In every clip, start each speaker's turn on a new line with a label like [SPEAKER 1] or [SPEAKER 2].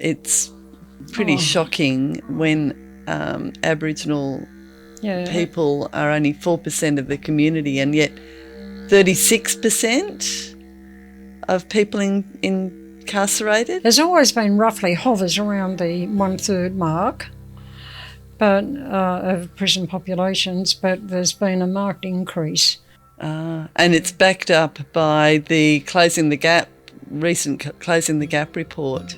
[SPEAKER 1] it's pretty shocking when Aboriginal people are only 4% of the community, and yet 36% of people incarcerated.
[SPEAKER 2] There's always been roughly hovers around the 1/3 mark, but of prison populations, but there's been a marked increase.
[SPEAKER 1] And it's backed up by the recent Closing the Gap report.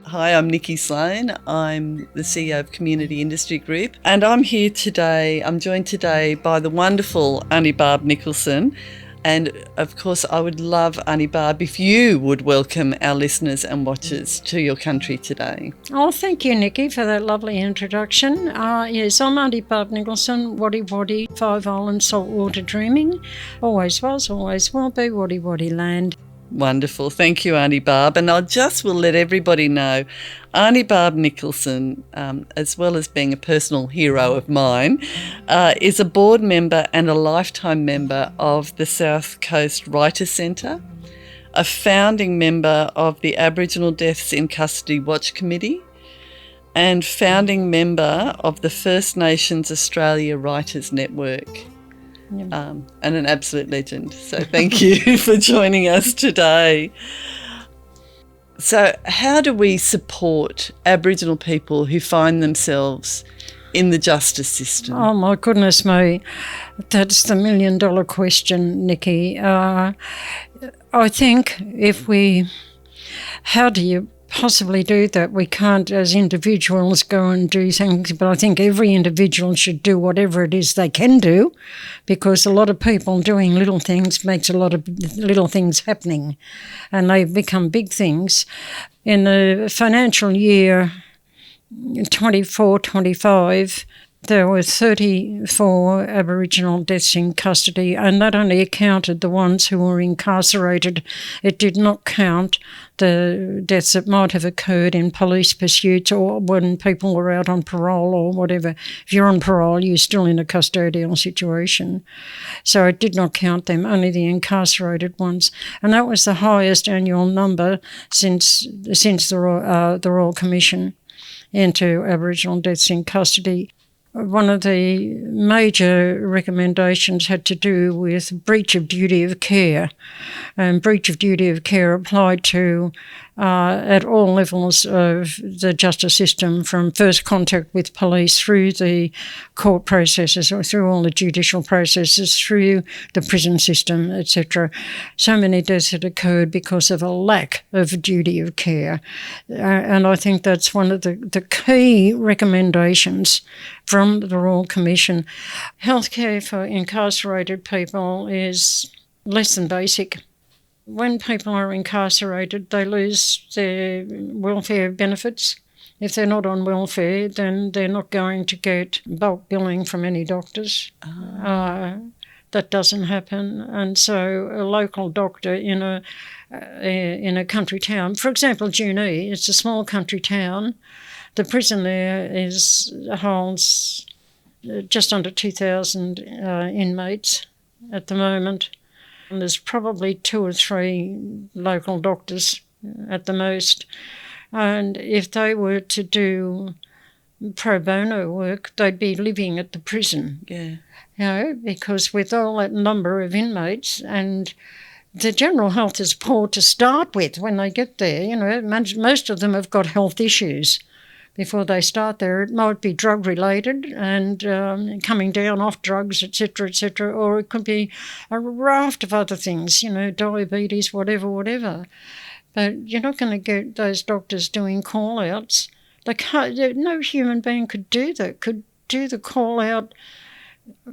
[SPEAKER 1] Hi, I'm Nicky Sloan. I'm the CEO of Community Industry Group, and I'm joined today by the wonderful Aunty Barb Nicholson. And of course, I would love, Aunty Barb, if you would welcome our listeners and watchers to your country today.
[SPEAKER 2] Oh, thank you, Nicky, for that lovely introduction. Yes, I'm Aunty Barb Nicholson, Wodi Wodi, 5 Islands, saltwater dreaming. Always was, always will be, Wodi Wodi land.
[SPEAKER 1] Wonderful. Thank you, Aunty Barb. And will let everybody know, Aunty Barb Nicholson, as well as being a personal hero of mine, is a board member and a lifetime member of the South Coast Writers Centre, a founding member of the Aboriginal Deaths in Custody Watch Committee, and founding member of the First Nations Australia Writers Network. And an absolute legend. So thank you for joining us today. So how do we support Aboriginal people who find themselves in the justice system?
[SPEAKER 2] Oh, my goodness me. That's the $1 million question, Nicky. I think how do you possibly do that? We can't, as individuals, go and do things, but I think every individual should do whatever it is they can do, because a lot of people doing little things makes a lot of little things happening, and they become big things. In the financial year 24-25, there were 34 Aboriginal deaths in custody, and that only counted the ones who were incarcerated. It did not count the deaths that might have occurred in police pursuits or when people were out on parole or whatever. If you're on parole, you're still in a custodial situation. So it did not count them, only the incarcerated ones. And that was the highest annual number since the Royal Commission into Aboriginal deaths in custody. One of the major recommendations had to do with breach of duty of care, and breach of duty of care applied to at all levels of the justice system, from first contact with police through the court processes or through all the judicial processes, through the prison system, etc. So many deaths had occurred because of a lack of duty of care. And I think that's one of the key recommendations from the Royal Commission. Healthcare for incarcerated people is less than basic. When people are incarcerated, they lose their welfare benefits. If they're not on welfare, then they're not going to get bulk billing from any doctors. That doesn't happen. And so a local doctor in a country town, for example, Junee, it's a small country town. The prison there holds just under 2,000 inmates at the moment. And there's probably 2 or 3 local doctors at the most. And if they were to do pro bono work, they'd be living at the prison.
[SPEAKER 1] Yeah.
[SPEAKER 2] You know, because with all that number of inmates, and the general health is poor to start with when they get there. You know, most of them have got health issues before they start there. It might be drug-related and coming down off drugs, etc., or it could be a raft of other things, you know, diabetes, whatever. But you're not going to get those doctors doing call-outs. No human being could do that, could do the call-out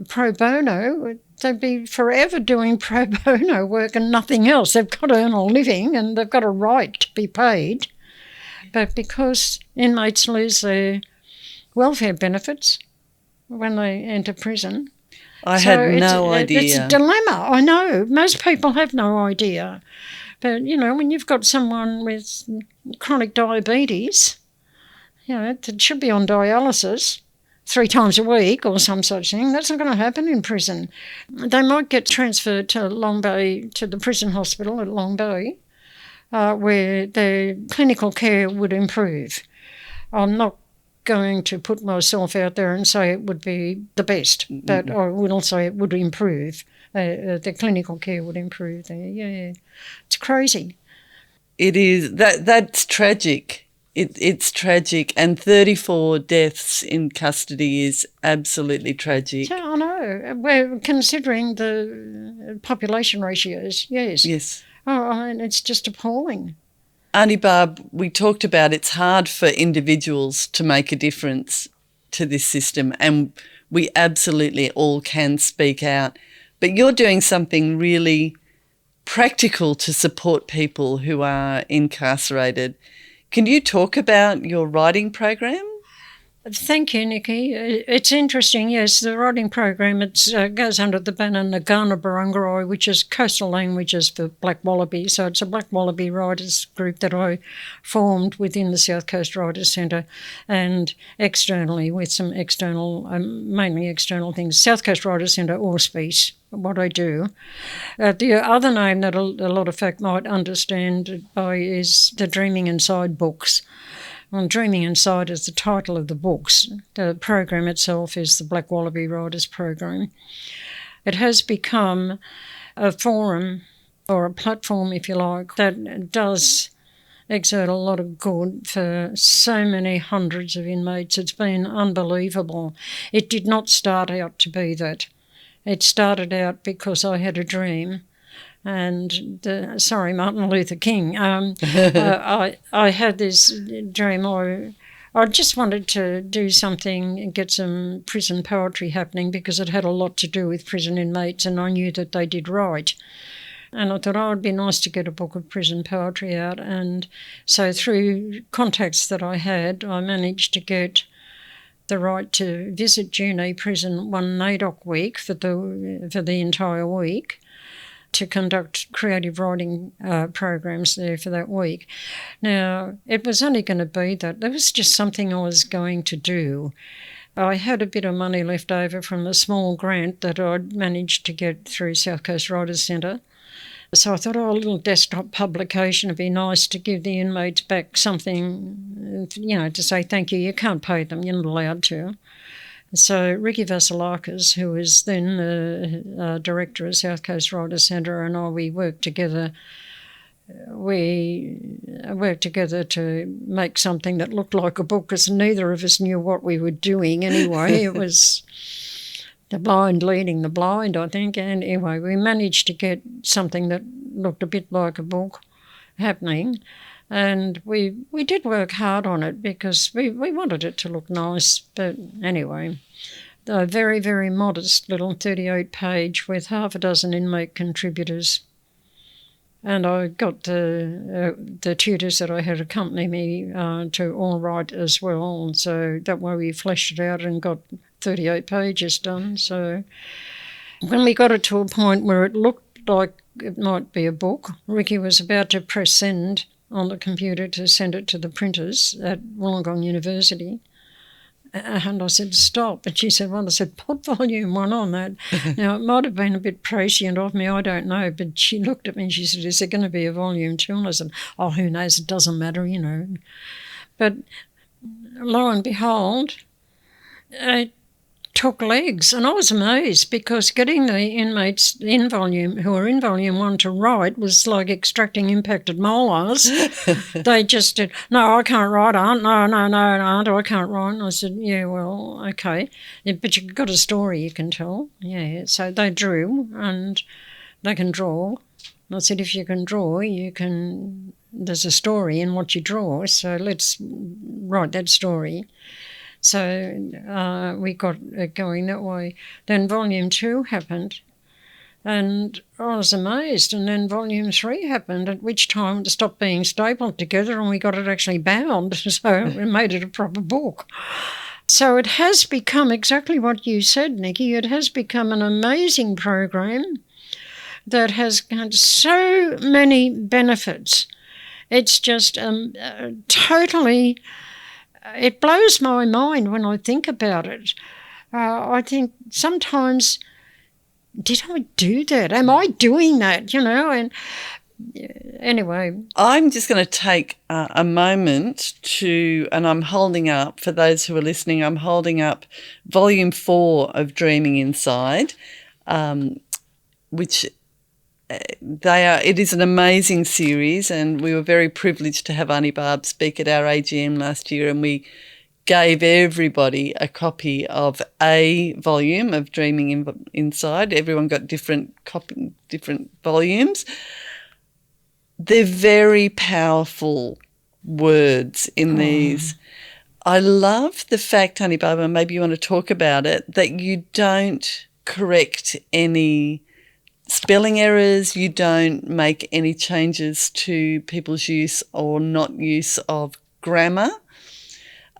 [SPEAKER 2] pro bono. They'd be forever doing pro bono work and nothing else. They've got to earn a living and they've got a right to be paid. But because inmates lose their welfare benefits when they enter prison.
[SPEAKER 1] I had no idea.
[SPEAKER 2] It's a dilemma, I know. Most people have no idea. But, you know, when you've got someone with chronic diabetes, you know, that should be on dialysis 3 times a week or some such thing, that's not going to happen in prison. They might get transferred to Long Bay, to the prison hospital at Long Bay, where the clinical care would improve. I'm not going to put myself out there and say it would be the best, but I will say it would improve. The clinical care would improve there. Yeah, it's crazy.
[SPEAKER 1] It is. That's tragic. It's tragic, and 34 deaths in custody is absolutely tragic.
[SPEAKER 2] Yeah, I know. We're considering the population ratios. Yes.
[SPEAKER 1] Yes.
[SPEAKER 2] Oh, I mean, it's just appalling.
[SPEAKER 1] Aunty Barb, we talked about it's hard for individuals to make a difference to this system, and we absolutely all can speak out. But you're doing something really practical to support people who are incarcerated. Can you talk about your writing program?
[SPEAKER 2] Thank you, Nicky. It's interesting, yes, the writing program, it goes under the banner Ngana Baranggarai, which is coastal languages for Black Wallaby. So it's a Black Wallaby writers group that I formed within the South Coast Writers Centre and externally with some external, mainly external things. South Coast Writers Centre, Auspice, what I do. The other name that a lot of folk might understand it by is the Dreaming Inside books. Well, Dreaming Inside is the title of the books. The program itself is the Black Wallaby Writers Program. It has become a forum or a platform, if you like, that does exert a lot of good for so many hundreds of inmates. It's been unbelievable. It did not start out to be that. It started out because I had a dream. And Martin Luther King. I had this dream. I just wanted to do something and get some prison poetry happening because it had a lot to do with prison inmates, and I knew that they did write. And I thought, it'd be nice to get a book of prison poetry out. And so through contacts that I had, I managed to get the right to visit Junee Prison one NAIDOC week for the entire week, to conduct creative writing programs there for that week. Now, it was only going to be that. There was just something I was going to do. I had a bit of money left over from a small grant that I'd managed to get through South Coast Writers Centre. So I thought, a little desktop publication would be nice to give the inmates back something, to say thank you. You can't pay them, you're not allowed to. So Ricky Vasilakis, who was then the director of South Coast Writers Centre, and I, we worked together. We worked together to make something that looked like a book, because neither of us knew what we were doing anyway. It was the blind leading the blind, I think. And anyway, we managed to get something that looked a bit like a book happening. And we did work hard on it because we wanted it to look nice. But anyway, a very, very modest little 38-page with half a dozen inmate contributors. And I got the tutors that I had accompany me to all write as well. And so that way we fleshed it out and got 38 pages done. So when we got it to a point where it looked like it might be a book, Ricky was about to press send on the computer to send it to the printers at Wollongong University. And I said, stop. And she said, well, I said, put volume 1 on that. Now, it might have been a bit prescient of me, I don't know, but she looked at me and she said, is there going to be a volume 2? And I said, who knows, it doesn't matter, But lo and behold, it took legs, and I was amazed because getting the inmates who are in volume 1 to write was like extracting impacted molars. They just did, no, I can't write, Aunt, no, Aunt, I can't write. And I said, yeah, well, okay, but you've got a story you can tell. Yeah, so they drew, and they can draw. I said, if you can draw, there's a story in what you draw, so let's write that story. So we got it going that way. Then volume 2 happened, and I was amazed. And then volume 3 happened, at which time it stopped being stapled together and we got it actually bound. So we made it a proper book. So it has become exactly what you said, Nicky. It has become an amazing program that has had so many benefits. It's just totally... It blows my mind when I think about it. I think sometimes, did I do that? Am I doing that? anyway.
[SPEAKER 1] I'm just going to take a moment to, and I'm holding up, for those who are listening, I'm holding up Volume 4 of Dreaming Inside, which it is an amazing series, and we were very privileged to have Aunty Barb speak at our AGM last year, and we gave everybody a copy of a volume of Dreaming Inside. Everyone got different volumes. They're very powerful words in these. I love the fact, Aunty Barb, and maybe you want to talk about it, that you don't correct any spelling errors, you don't make any changes to people's use or not use of grammar.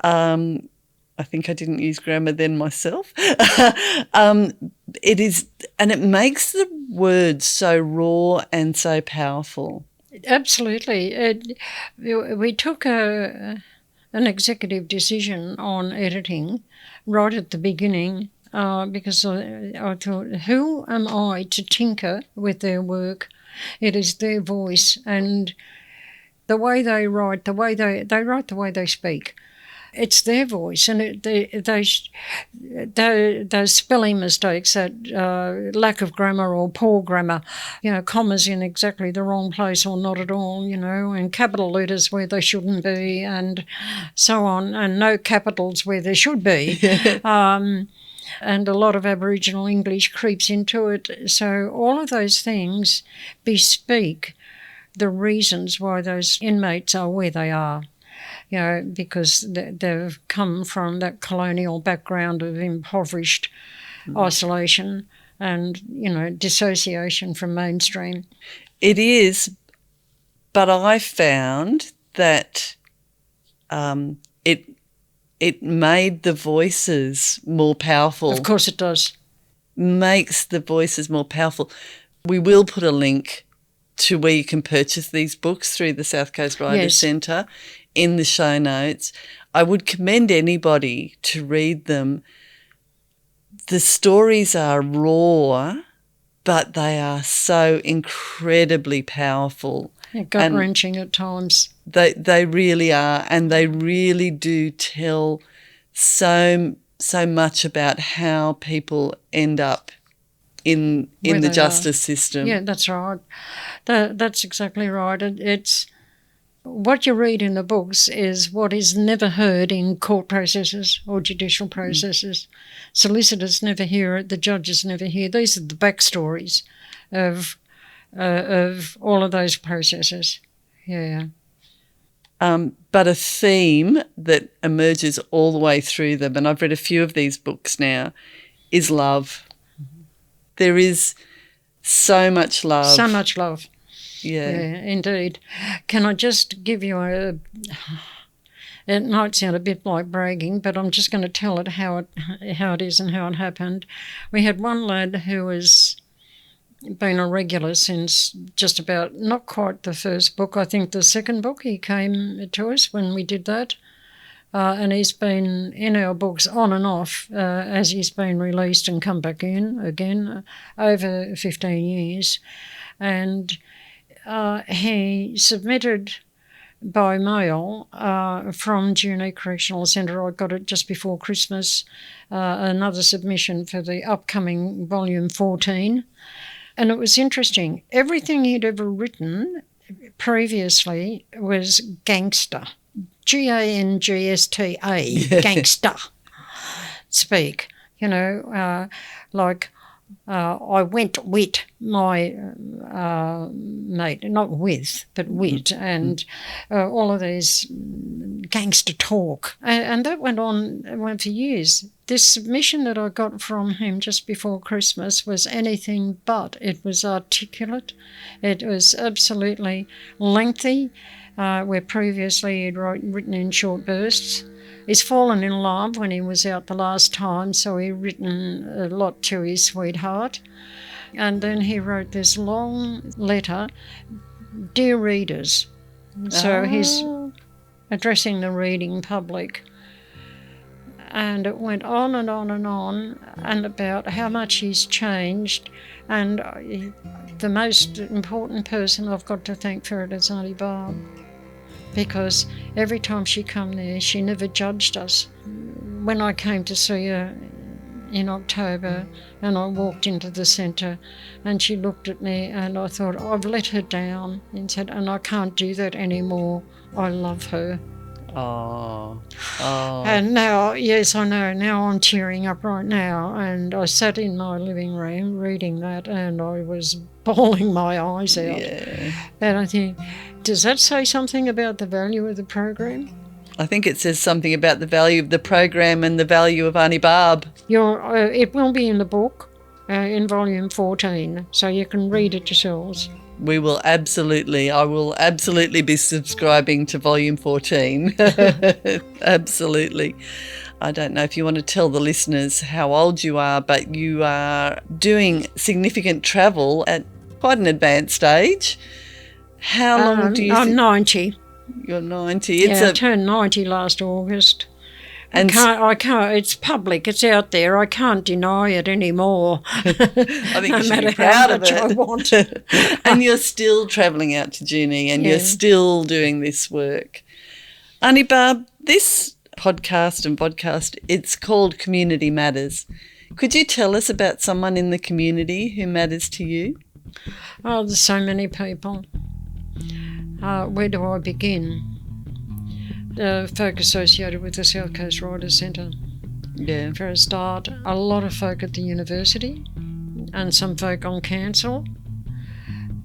[SPEAKER 1] I think I didn't use grammar then myself. It makes the words so raw and so powerful.
[SPEAKER 2] Absolutely. We took an executive decision on editing right at the beginning because I thought, who am I to tinker with their work? It is their voice, and the way they write, they write the way they speak. It's their voice, and those spelling mistakes, that lack of grammar or poor grammar, commas in exactly the wrong place or not at all, and capital letters where they shouldn't be, and so on, and no capitals where there should be. And a lot of Aboriginal English creeps into it. So all of those things bespeak the reasons why those inmates are where they are. Because they've come from that colonial background of impoverished isolation and, dissociation from mainstream.
[SPEAKER 1] It is, but I found that it made the voices more powerful.
[SPEAKER 2] Of course it does.
[SPEAKER 1] Makes the voices more powerful. We will put a link to where you can purchase these books through the South Coast Writers Centre in the show notes. I would commend anybody to read them. The stories are raw, but they are so incredibly powerful.
[SPEAKER 2] Gut-wrenching at times.
[SPEAKER 1] They really are, and they really do tell so much about how people end up in the justice system.
[SPEAKER 2] Yeah, that's right. That's exactly right. It's what you read in the books is what is never heard in court processes or judicial processes. Solicitors never hear it. The judges never hear. These are the backstories of all of those processes. Yeah.
[SPEAKER 1] But a theme that emerges all the way through them, and I've read a few of these books now, is love. There is so much love.
[SPEAKER 2] So much love.
[SPEAKER 1] Yeah,
[SPEAKER 2] indeed. Can I just give you it might sound a bit like bragging, but I'm just going to tell it how it is and how it happened. We had one lad who has been a regular since just about, not quite the first book, I think the second book he came to us when we did that. And he's been in our books on and off as he's been released and come back in again over 15 years. And he submitted by mail from Junee Correctional Centre. I got it just before Christmas, another submission for the upcoming Volume 14. And it was interesting. Everything he'd ever written previously was gangster. Gangsta, gangster speak, like I went with my mate, not with, but with, and all of these gangster talk. And that went for years. This submission that I got from him just before Christmas was anything but. It was articulate. It was absolutely lengthy. Where previously he'd written in short bursts. He's fallen in love when he was out the last time, so he'd written a lot to his sweetheart. And then he wrote this long letter, Dear Readers. So he's addressing the reading public. And it went on and on and on, and about how much he's changed. And the most important person I've got to thank for it is Aunty Barb, because every time she come there, she never judged us. When I came to see her in October and I walked into the centre and she looked at me, and I thought, I've let her down, and said, and I can't do that anymore. I love her.
[SPEAKER 1] Oh.
[SPEAKER 2] And now, yes, I know, now I'm tearing up right now. And I sat in my living room reading that and I was bawling my eyes out.
[SPEAKER 1] Yeah.
[SPEAKER 2] And I think, does that say something about the value of the program?
[SPEAKER 1] I think it says something about the value of the program and the value of Aunty Barb.
[SPEAKER 2] It will be in the book, in volume 14, so you can read it yourselves.
[SPEAKER 1] I will absolutely be subscribing to volume 14. Absolutely. I don't know if you want to tell the listeners how old you are, but you are doing significant travel at quite an advanced age. How long do you
[SPEAKER 2] I'm 90.
[SPEAKER 1] You're 90.
[SPEAKER 2] I turned 90 last August.
[SPEAKER 1] And
[SPEAKER 2] I can't, it's public, it's out there, I can't deny it anymore.
[SPEAKER 1] I think you should be proud of it.
[SPEAKER 2] I want.
[SPEAKER 1] And you're still travelling out to Junie and you're still doing this work. Aunty Barb, this podcast and vodcast, it's called Community Matters. Could you tell us about someone in the community who matters to you?
[SPEAKER 2] Oh, there's so many people. Where do I begin? The folk associated with the South Coast Riders Centre.
[SPEAKER 1] Yeah.
[SPEAKER 2] For a start, a lot of folk at the university and some folk on council,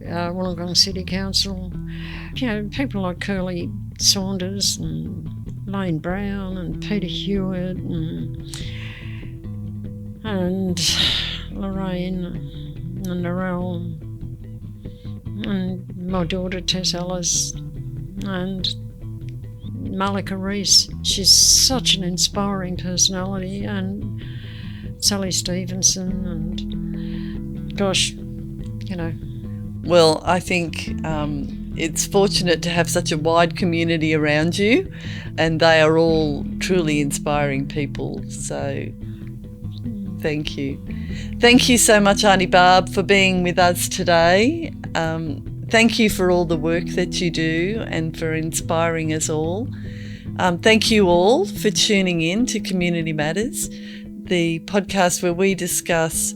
[SPEAKER 2] Wollongong City Council. You know, people like Curly Saunders and Lane Brown and Peter Hewitt and Lorraine and Narelle and my daughter Tess Ellis and Malika Reese. She's such an inspiring personality, and Sally Stevenson, and gosh, you know.
[SPEAKER 1] Well, I think it's fortunate to have such a wide community around you, and they are all truly inspiring people. So thank you. Thank you so much, Aunty Barb, for being with us today. Thank you for all the work that you do and for inspiring us all. Thank you all for tuning in to Community Matters, the podcast where we discuss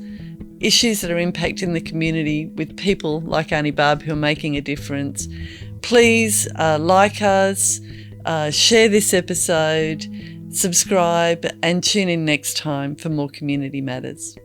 [SPEAKER 1] issues that are impacting the community with people like Aunty Barb who are making a difference. Please like us, share this episode, subscribe, and tune in next time for more Community Matters.